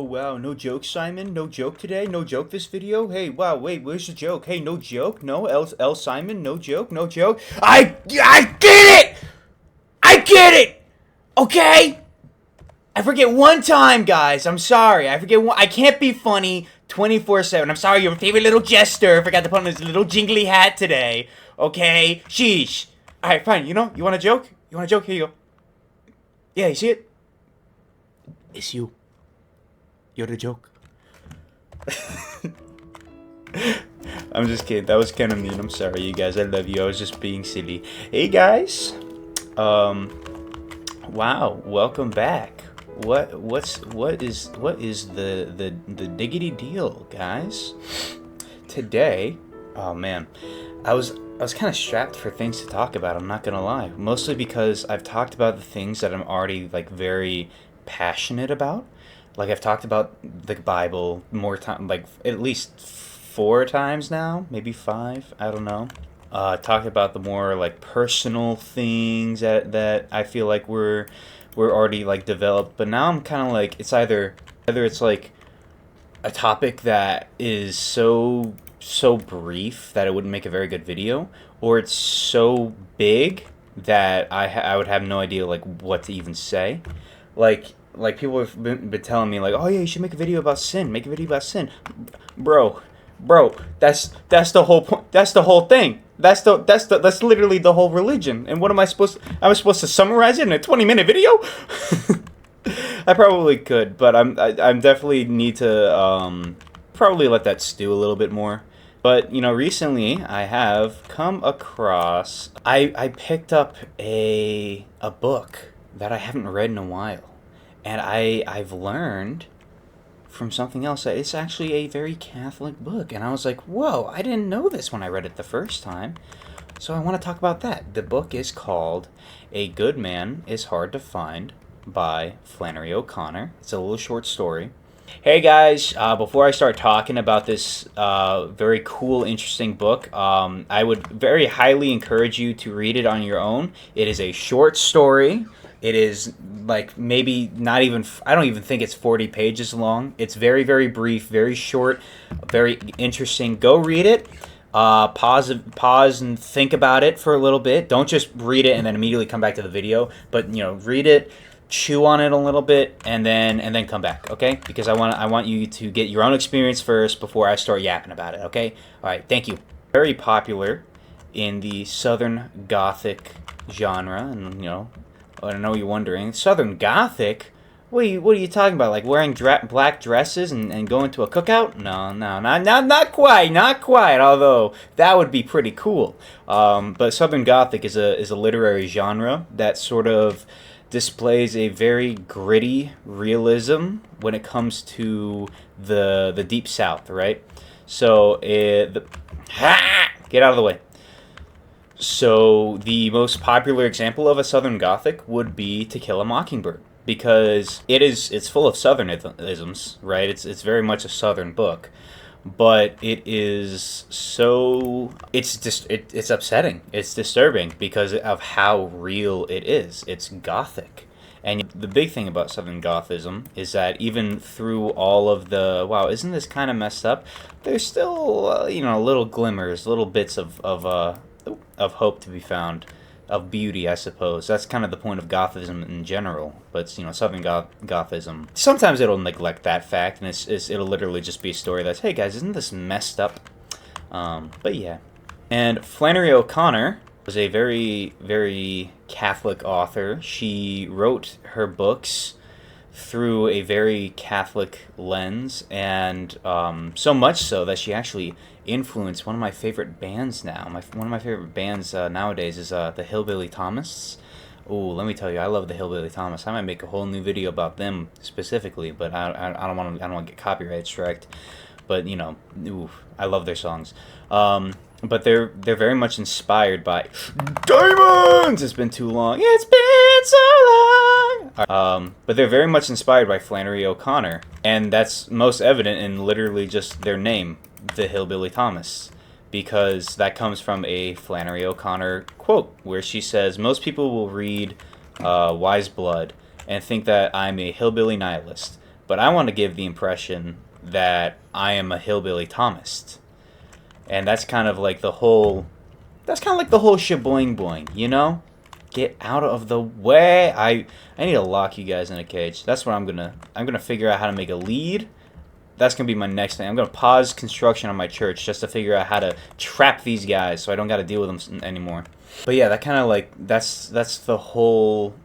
wow, no joke, Simon? No joke today? No joke this video? Hey, wow, wait, where's the joke? Hey, no joke? No, L Simon? No joke? No joke? I get it! I get it! Okay? I forget one time, guys. I'm sorry. I forget one. I can't be funny 24/7. I'm sorry, your favorite little jester forgot to put on his little jingly hat today. Okay? Sheesh. Alright, fine. You want a joke? You want a joke? Here you go. Yeah, you see it? It's you. You're the joke. I'm just kidding. That was kind of mean. I'm sorry, you guys. I love you. I was just being silly. Hey, guys. Wow. Welcome back. What is the diggity deal, guys? Today, oh man, I was kind of strapped for things to talk about. I'm not gonna lie. Mostly because I've talked about the things that I'm already like very passionate about. Like I've talked about the Bible more time, like at least 4 times now, maybe 5. I don't know. Talked about the more like personal things that I feel like we're already like developed. But now I'm kind of like it's either it's like a topic that is so brief that it wouldn't make a very good video, or it's so big that I would have no idea like what to even say. Like people have been telling me like, oh yeah, you should make a video about sin. Make a video about sin, bro. That's the whole point. That's the whole thing. That's literally the whole religion. And what am I supposed to? I was supposed to summarize it in a 20-minute video. I probably could, but I'm definitely need to probably let that stew a little bit more. But recently I have come across. I picked up a book that I haven't read in a while. And I've learned from something else that it's actually a very Catholic book. And I was like, whoa, I didn't know this when I read it the first time. So I want to talk about that. The book is called A Good Man is Hard to Find by Flannery O'Connor. It's a little short story. Hey guys, before I start talking about this very cool, interesting book, I would very highly encourage you to read it on your own. It is a short story. It is like maybe not even, I don't even think it's 40 pages long. It's very, very brief, very short, very interesting. Go read it. Pause and think about it for a little bit. Don't just read it and then immediately come back to the video, but read it, chew on it a little bit, and then come back, okay? Because I want you to get your own experience first before I start yapping about it, okay? All right, thank you. Very popular in the Southern Gothic genre, and I know you're wondering, Southern Gothic? What are you talking about? Like wearing black dresses and going to a cookout? No, not quite. Although that would be pretty cool. But Southern Gothic is a literary genre that sort of displays a very gritty realism when it comes to the Deep South, right? So get out of the way. So the most popular example of a Southern Gothic would be To Kill a Mockingbird, because it's full of Southernisms, right? It's very much a Southern book, but it is so it's upsetting, it's disturbing because of how real it is. It's Gothic. And the big thing about Southern Gothism is that even through all of the, wow, isn't this kind of messed up? There's still little glimmers, little bits of hope to be found, of beauty, I suppose. That's kind of the point of Gothism in general. But Southern Gothism, sometimes it'll neglect that fact, and it'll literally just be a story that's, hey guys, isn't this messed up? But yeah. And Flannery O'Connor was a very, very Catholic author. She wrote her books through a very Catholic lens, and so much so that she actually influenced one of my favorite bands now. One of my favorite bands nowadays is the Hillbilly Thomasts. Ooh, let me tell you, I love the Hillbilly Thomasts. I might make a whole new video about them specifically, but I don't want to get copyright striked. But ooh, I love their songs. But they're very much inspired by Diamonds. It's been too long. It's been so long. But they're very much inspired by Flannery O'Connor, and that's most evident in literally just their name, the Hillbilly Thomasts, because that comes from a Flannery O'Connor quote where she says, "Most people will read Wise Blood and think that I'm a hillbilly nihilist, but I want to give the impression that I am a hillbilly Thomist. And that's kind of like the whole shaboing boing, you know? Get out of the way. I need to lock you guys in a cage. That's what I'm gonna figure out how to make a lead. That's gonna be my next thing. I'm gonna pause construction on my church just to figure out how to trap these guys so I don't gotta deal with them anymore. But yeah, that kind of like that's the whole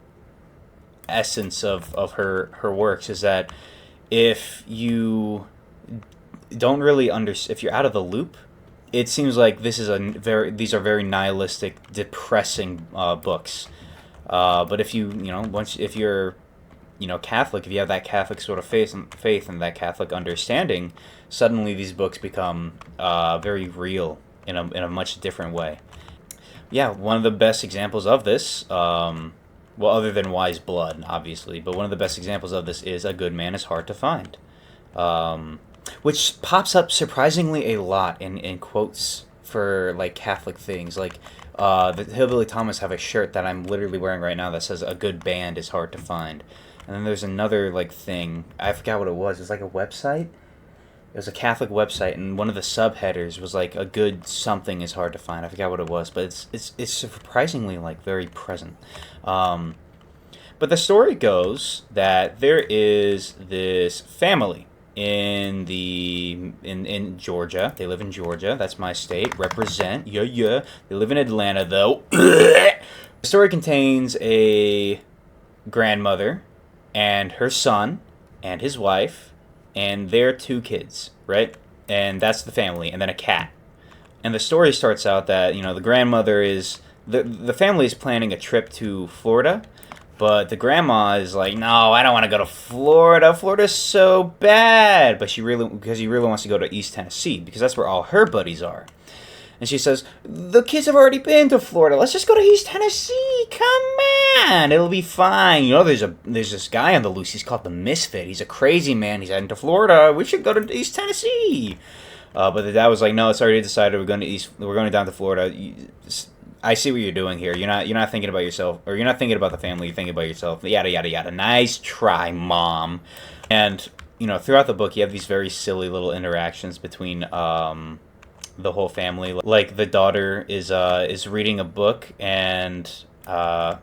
essence of her works, is that if you don't really if you're out of the loop, it seems like these are very nihilistic, depressing books. But if if you're Catholic, if you have that Catholic sort of faith and that Catholic understanding, suddenly these books become very real in a much different way. Yeah, one of the best examples of this, well, other than Wise Blood, obviously, but one of the best examples of this is A Good Man is Hard to Find, which pops up surprisingly a lot in quotes for like Catholic things. Like the Hillbilly Thomas have a shirt that I'm literally wearing right now that says "A good band is hard to find," and then there's another like thing, I forgot what it was. It's like a website. It was a Catholic website, and one of the subheaders was like "A good something is hard to find." I forgot what it was, but it's surprisingly like very present. But the story goes that there is this family in Georgia. They live in Georgia. That's my state. Represent. Yeah. They live in Atlanta, though. The story contains a grandmother and her son and his wife and their 2 kids, right? And that's the family, and then a cat. And the story starts out that, the grandmother is... The family is planning a trip to Florida, but the grandma is like, no, I don't want to go to Florida. Florida's so bad. But she really wants to go to East Tennessee, because that's where all her buddies are. And she says, the kids have already been to Florida. Let's just go to East Tennessee. Come on. It'll be fine. There's this guy on the loose. He's called the Misfit. He's a crazy man. He's heading to Florida. We should go to East Tennessee. But the dad was like, no, it's already decided. We're going down to Florida. I see what you're doing here. You're not thinking about yourself, or you're not thinking about the family. You're thinking about yourself. Yada, yada, yada. Nice try, Mom. And, throughout the book, you have these very silly little interactions between... the whole family. Like the daughter is reading a book, and the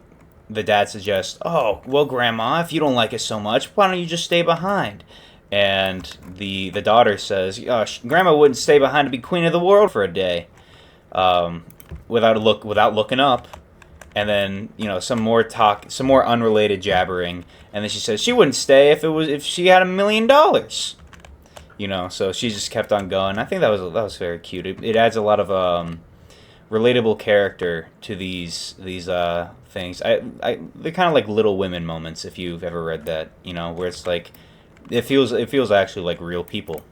dad suggests, oh, well, Grandma, if you don't like it so much, why don't you just stay behind? And the daughter says, Grandma wouldn't stay behind to be queen of the world for a day, without looking up. And then some more unrelated jabbering, and then she says she wouldn't stay if she had $1 million. So she just kept on going. I think that was very cute. It adds a lot of relatable character to these things. They're kind of like Little Women moments, if you've ever read that. Where it's like it feels actually like real people.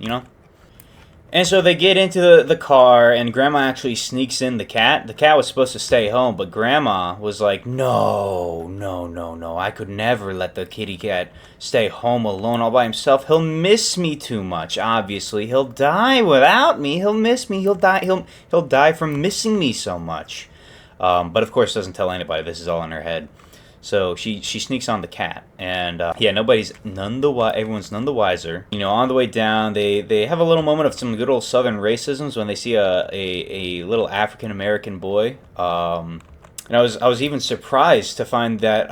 And so they get into the car, and Grandma actually sneaks in the cat. The cat was supposed to stay home, but Grandma was like, no, I could never let the kitty cat stay home alone all by himself. He'll miss me too much, obviously. He'll die without me. He'll miss me. He'll die from missing me so much. But of course doesn't tell anybody. This is all in her head. So she sneaks on the cat, and everyone's none the wiser. On the way down, they have a little moment of some good old Southern racisms when they see a little African American boy. And I was even surprised to find that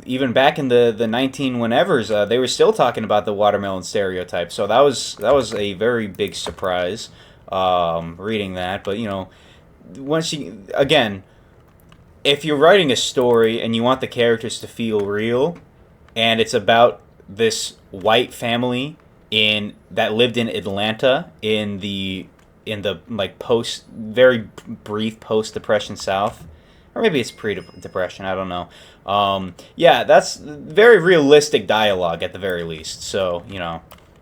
even back in the 19 whenevers, they were still talking about the watermelon stereotype. So that was a very big surprise reading that. But if you're writing a story and you want the characters to feel real, and it's about this white family that lived in Atlanta in the like very brief post-Depression South, or maybe it's pre-Depression, I don't know. That's very realistic dialogue at the very least. So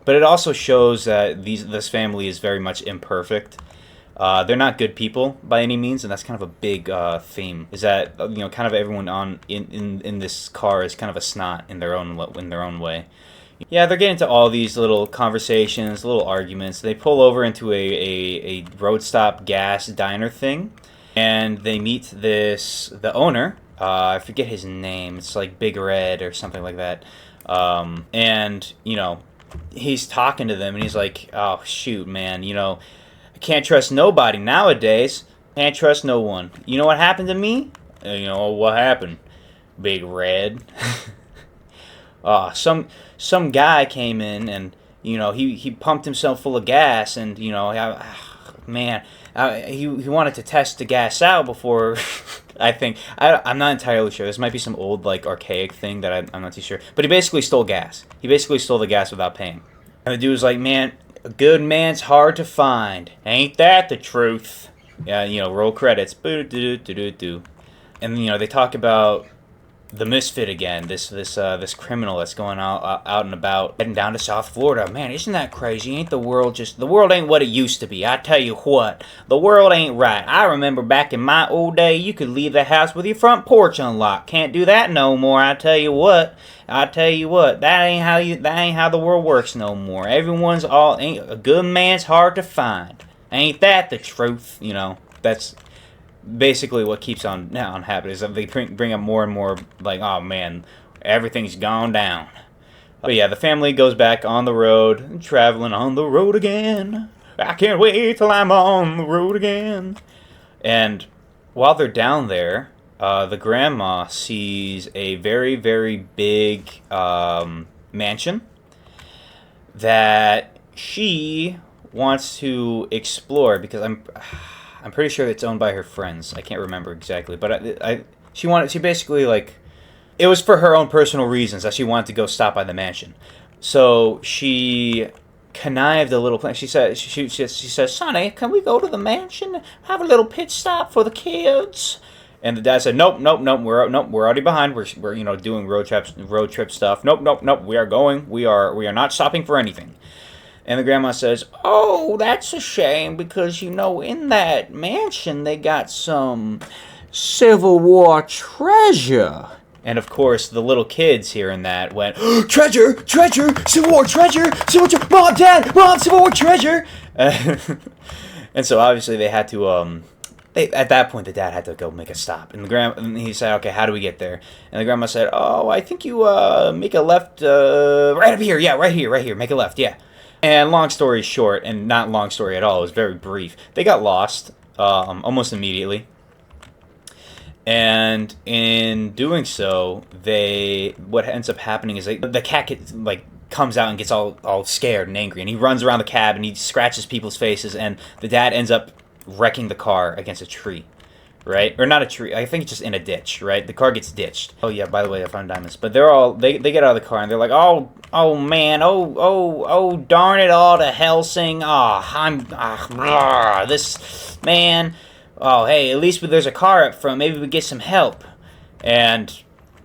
but it also shows that this family is very much imperfect. They're not good people by any means, and that's kind of a big theme. Is that kind of everyone in this car is kind of a snot in their own way. Yeah, they're getting into all these little conversations, little arguments. They pull over into a road stop gas diner thing, and they meet the owner. I forget his name. It's like Big Red or something like that. And he's talking to them, and he's like, "Oh shoot, man, I can't trust nobody nowadays. Can't trust no one. You know what happened to me? What happened? Big Red." Some guy came in, and he pumped himself full of gas, and man, he wanted to test the gas out before. I'm not entirely sure. This might be some old, like, archaic thing that I'm not too sure. But he basically stole gas. He basically stole the gas without paying. And the dude was like, "Man, a good man's hard to find. Ain't that the truth?" Yeah, roll credits. Boo-doo-doo-doo-doo. And they talk about the misfit again, this criminal that's going out and about, heading down to South Florida. Man, isn't that crazy? Ain't the world what it used to be? I tell you what, the world ain't right. I remember back in my old day, you could leave the house with your front porch unlocked. Can't do that no more. I tell you what, that ain't how the world works no more. Ain't a good man's hard to find. Ain't that the truth? That's basically what keeps on happening, is that they bring up more and more, like, oh man, everything's gone down. But yeah, the family goes back on the road, traveling on the road again. I can't wait till I'm on the road again. And while they're down there, the grandma sees a very, very big mansion that she wants to explore, because I'm pretty sure it's owned by her friends. I can't remember exactly, but she basically, like, it was for her own personal reasons that she wanted to go stop by the mansion. So she connived a little plan. She said, "Sonny, can we go to the mansion? Have a little pit stop for the kids?" And the dad said, "Nope. We're already behind. We're doing road trip stuff. Nope. We are going. We are not stopping for anything." And the grandma says, "Oh, that's a shame, because, in that mansion they got some Civil War treasure." And of course, the little kids hearing that went, "Treasure! Civil War treasure! Mom, Dad! Mom, Civil War treasure!" And so obviously they had to, at that point, the dad had to go make a stop. And he said, "Okay, how do we get there?" And the grandma said, "Oh, I think you make a left right up here. Yeah, right here. Make a left, yeah." And long story short, and not long story at all, it was very brief, they got lost almost immediately. And in doing so, what ends up happening is the cat comes out and gets all scared and angry, and he runs around the cab and he scratches people's faces, and the dad ends up wrecking the car against a tree. Right? Or not a tree. I think it's just in a ditch, right? The car gets ditched. Oh yeah, by the way, I found diamonds. But they get out of the car, and they're like, oh man, oh darn it all to Helsing. This man. Oh, hey, at least there's a car up front. Maybe we get some help. And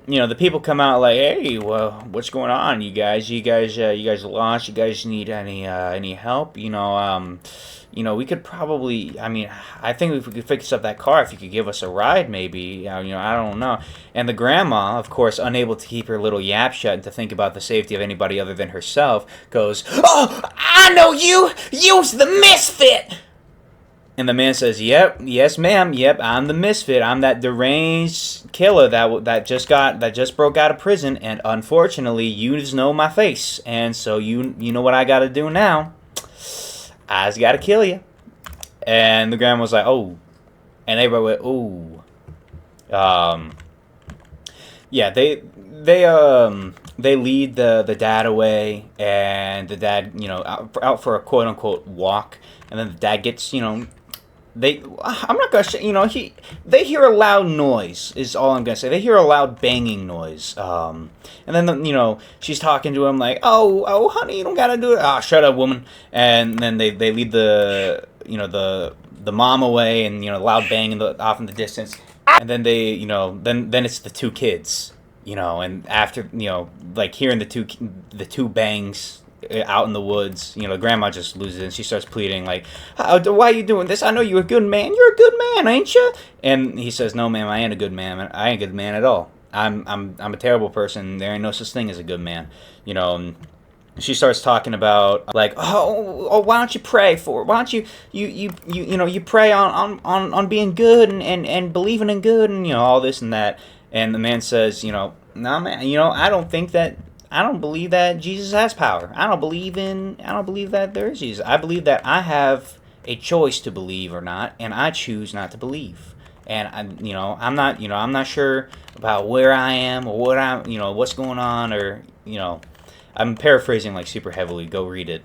the people come out like, "Hey, well, what's going on, you guys? You guys lost? You guys need any help? We could probably, I think if we could fix up that car, if you could give us a ride, maybe, I don't know." And the grandma, of course, unable to keep her little yap shut and to think about the safety of anybody other than herself, goes, "Oh, I know you! You's the misfit!" And the man says, "Yes, ma'am. Yep, I'm the misfit. I'm that deranged killer that just broke out of prison, and unfortunately, you just know my face, and so you know what I got to do now. I just got to kill you." And the grandma was like, "Oh," and everybody went, "Ooh." Yeah, they lead the dad away, and the dad, out for a quote unquote walk, and then the dad gets, I'm not gonna say, they hear a loud noise, is all I'm gonna say. They hear a loud banging noise. And then, she's talking to him like, oh, honey, you don't gotta do it. Ah, shut up, woman. And then they lead the mom away, and, loud banging off in the distance. And then then it's the two kids, and after, hearing the two bangs out in the woods, the grandma just loses it, and she starts pleading like, "Why are you doing this? I know you're a good man. You're a good man, ain't you?" And he says, "No, ma'am, I ain't a good man. I ain't a good man at all. I'm a terrible person. There ain't no such thing as a good man." And she starts talking about like, oh, why don't you pray for it? Why don't you pray on being good and believing in good, and all this and that. And the man says, "Nah, man, I don't think that I don't believe that Jesus has power. I don't believe that there is Jesus. I believe that I have a choice to believe or not, and I choose not to believe. And I'm not sure about where I am or what's going on, or I'm paraphrasing like super heavily. Go read it.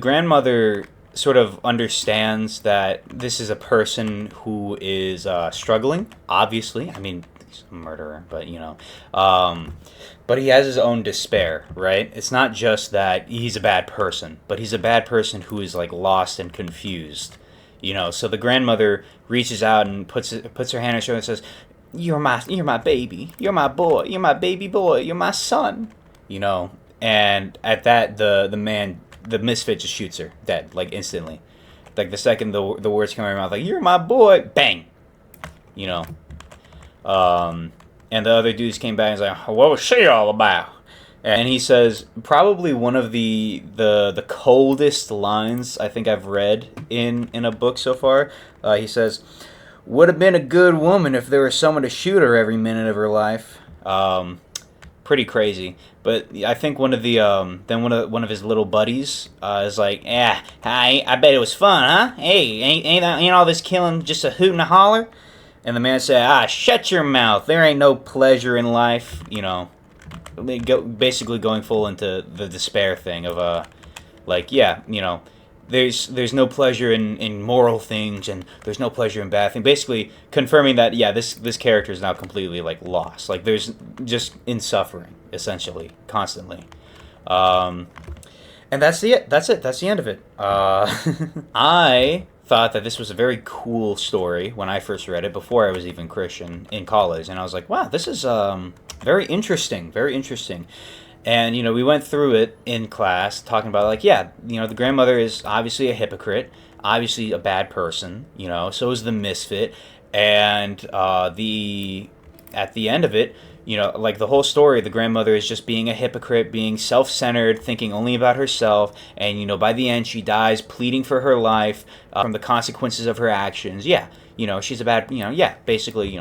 Grandmother sort of understands that this is a person who is struggling. Obviously, I mean, he's a murderer, but but he has his own despair, right? It's not just that he's a bad person, but he's a bad person who is like lost and confused. So the grandmother reaches out and puts her hand on his shoulder and says, you're my baby. You're my boy. You're my baby boy. You're my son." And at that, the misfit just shoots her dead, like instantly. Like the second the words come out of her mouth, like, "You're my boy," bang. And the other dudes came back and was like, "What was she all about?" And he says probably one of the coldest lines I think I've read in a book so far. He says, "Would have been a good woman if there was someone to shoot her every minute of her life." Pretty crazy. But I think one of one of his little buddies is like, "Yeah, I bet it was fun, huh? Hey, ain't all this killing just a hoot and a holler?" And the man said, "Shut your mouth. There ain't no pleasure in life." Basically going full into the despair thing of there's no pleasure in moral things, and there's no pleasure in bad things. Basically confirming that this character is now completely like lost. Like there's just in suffering essentially constantly. And that's it. That's the end of it. I thought that this was a very cool story when I first read it before I was even Christian in college, and I was like, wow, this is very interesting, very interesting. And we went through it in class talking about the grandmother is obviously a hypocrite, obviously a bad person, so is the misfit, and at the end of it, like the whole story, the grandmother is just being a hypocrite, being self-centered, thinking only about herself, and by the end she dies pleading for her life from the consequences of her actions. She's a bad, basically,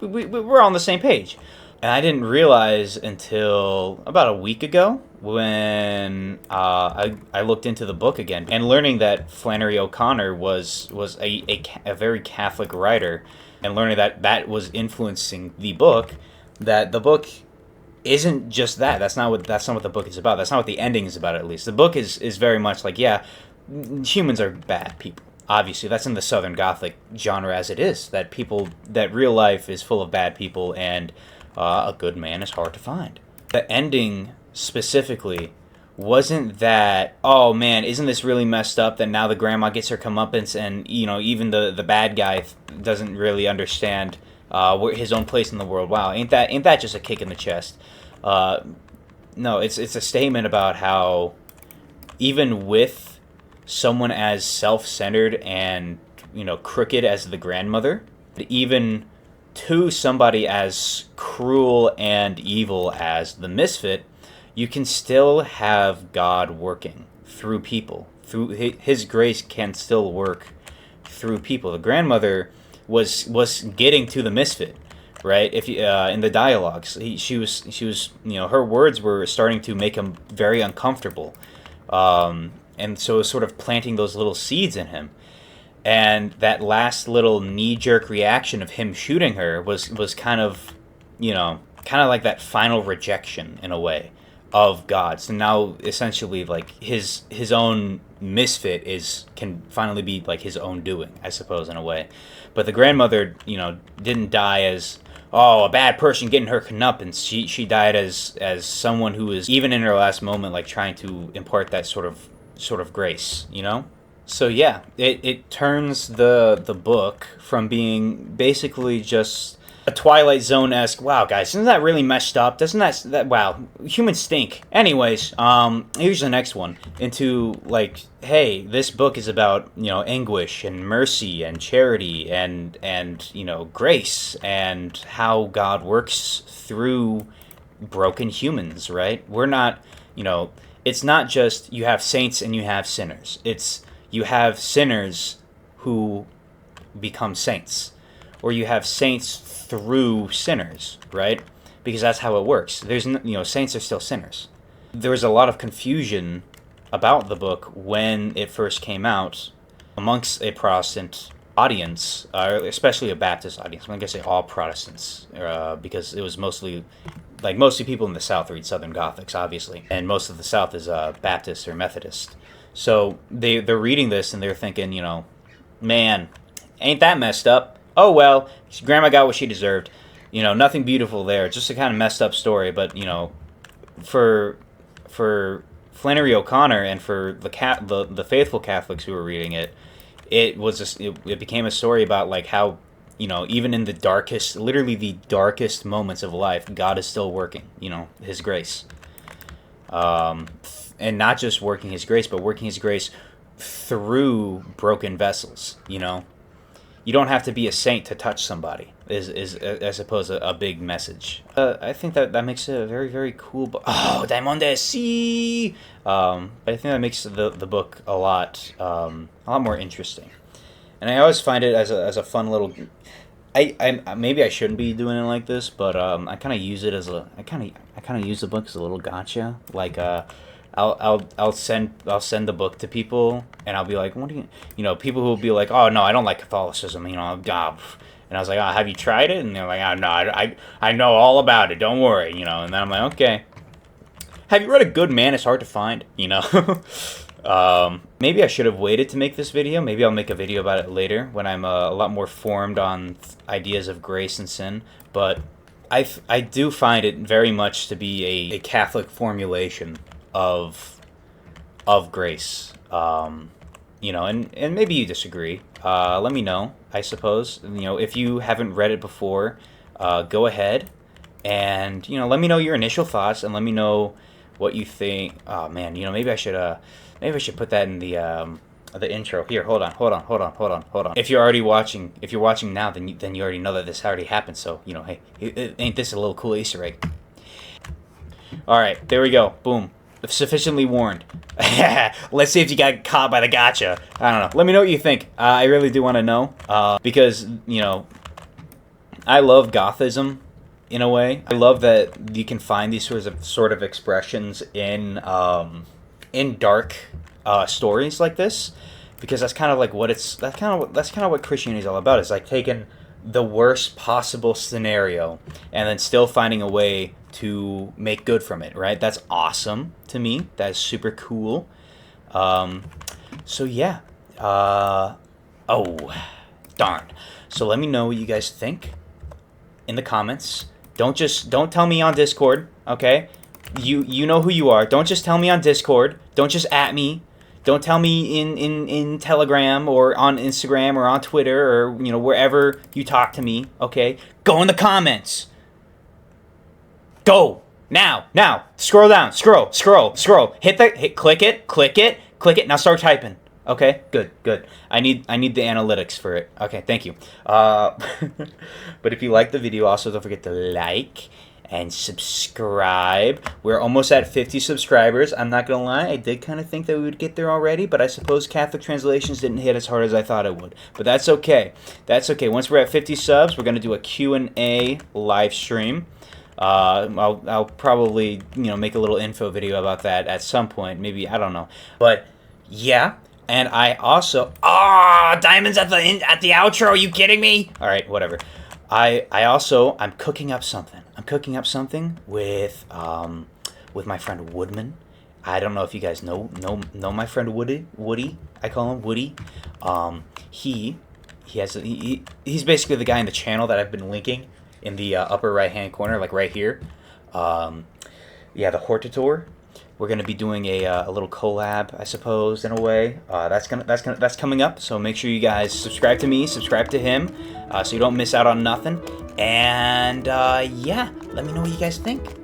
we're all on the same page. And I didn't realize until about a week ago when I looked into the book again, and learning that Flannery O'Connor was a very Catholic writer, and learning that was influencing the book. That the book isn't just that. That's not what the book is about. That's not what the ending is about, at least. The book is very much like, humans are bad people. Obviously, that's in the Southern Gothic genre as it is. That real life is full of bad people, and a good man is hard to find. The ending specifically wasn't that, oh man, isn't this really messed up that now the grandma gets her comeuppance, and even the bad guy doesn't really understand his own place in the world. Wow, ain't that just a kick in the chest? No, it's a statement about how even with someone as self-centered and crooked as the grandmother, even to somebody as cruel and evil as the misfit, you can still have God working through people. Through His grace can still work through people. The grandmother was getting to the misfit, right? If in the dialogues, she was her words were starting to make him very uncomfortable, and so it was sort of planting those little seeds in him. And that last little knee-jerk reaction of him shooting her was kind of like that final rejection in a way of God. So now essentially like his own misfit can finally be like his own doing, I suppose, in a way. But the grandmother, didn't die as a bad person getting her comeuppance. She died as someone who was, even in her last moment, like trying to impart that sort of grace, So it turns the book from being basically just a Twilight Zone-esque, wow, guys, isn't that really messed up? Doesn't that wow, humans stink. Anyways, here's the next one, into like, hey, this book is about, anguish and mercy and charity and grace and how God works through broken humans, right? We're not, it's not just you have saints and you have sinners. It's you have sinners who become saints, or you have saints through sinners, right? Because that's how it works. There's saints are still sinners. There was a lot of confusion about the book when it first came out amongst a Protestant audience, especially a Baptist audience. I'm going to say all Protestants, because it was mostly people in the South read Southern Gothics, obviously, and most of the South is Baptist or Methodist. So they're reading this and they're thinking, man, ain't that messed up? Oh well, Grandma got what she deserved. Nothing beautiful there. Just a kind of messed up story. But for Flannery O'Connor and for the faithful Catholics who were reading it, it became a story about like how even in the darkest, literally the darkest moments of life, God is still working. His grace, and not just working His grace, but working His grace through broken vessels. You don't have to be a saint to touch somebody. Is I suppose a big message. I think that makes it a very, very cool book. Oh, Diamond C. But I think that makes the book a lot more interesting. And I always find it as a fun little. I maybe I shouldn't be doing it like this, but I kind of use it as I kind of use the book as a little gotcha. Like I'll send the book to people, and I'll be like, what do you people who will be like, oh no, I don't like Catholicism, and I was like, oh, have you tried it? And they're like, oh no, I know all about it, don't worry, and then I'm like, okay, have you read A Good Man Is Hard to Find? Maybe I should have waited to make this video. Maybe I'll make a video about it later when I'm a lot more formed on ideas of grace and sin, but I do find it very much to be a Catholic formulation of grace, and maybe you disagree. Let me know. I suppose if you haven't read it before, go ahead and let me know your initial thoughts and let me know what you think. Oh man, maybe I should put that in the intro. Here, hold on. If you're watching now, then you already know that this already happened. So hey, ain't this a little cool Easter egg? All right, there we go. Boom. Sufficiently warned. Let's see if you got caught by the gotcha. I don't know. Let me know what you think. I really do want to know. Because, I love Gothism in a way. I love that you can find these sort of expressions in dark stories like this. Because that's kind of like that's kind of what Christianity is all about. It's like taking the worst possible scenario and then still finding a way to make good from it, right? That's awesome to me. That is super cool. So yeah. Oh, darn. So let me know what you guys think in the comments. Don't tell me on Discord, okay? You know who you are. Don't just tell me on Discord. Don't just at me. Don't tell me in Telegram or on Instagram or on Twitter or wherever you talk to me, okay? Go in the comments. Go now. Scroll down. Scroll. Click it. Now start typing. Okay. Good. I need the analytics for it. Okay. Thank you. But if you like the video, also don't forget to like and subscribe. We're almost at 50 subscribers. I'm not gonna lie, I did kind of think that we would get there already, but I suppose Catholic translations didn't hit as hard as I thought it would. But that's okay. Once we're at 50 subs, we're gonna do a Q&A live stream. I'll probably make a little info video about that at some point. Maybe, I don't know. But yeah, and I also diamonds at the outro. Are you kidding me? All right, whatever. I'm cooking up something. I'm cooking up something with my friend Woodman. I don't know if you guys know my friend Woody. I call him Woody. He's basically the guy in the channel that I've been linking in the upper right hand corner, like right here. The Hortator. We're gonna be doing a little collab, I suppose, in a way. That's coming up. So make sure you guys subscribe to me, subscribe to him, so you don't miss out on nothing. And yeah, let me know what you guys think.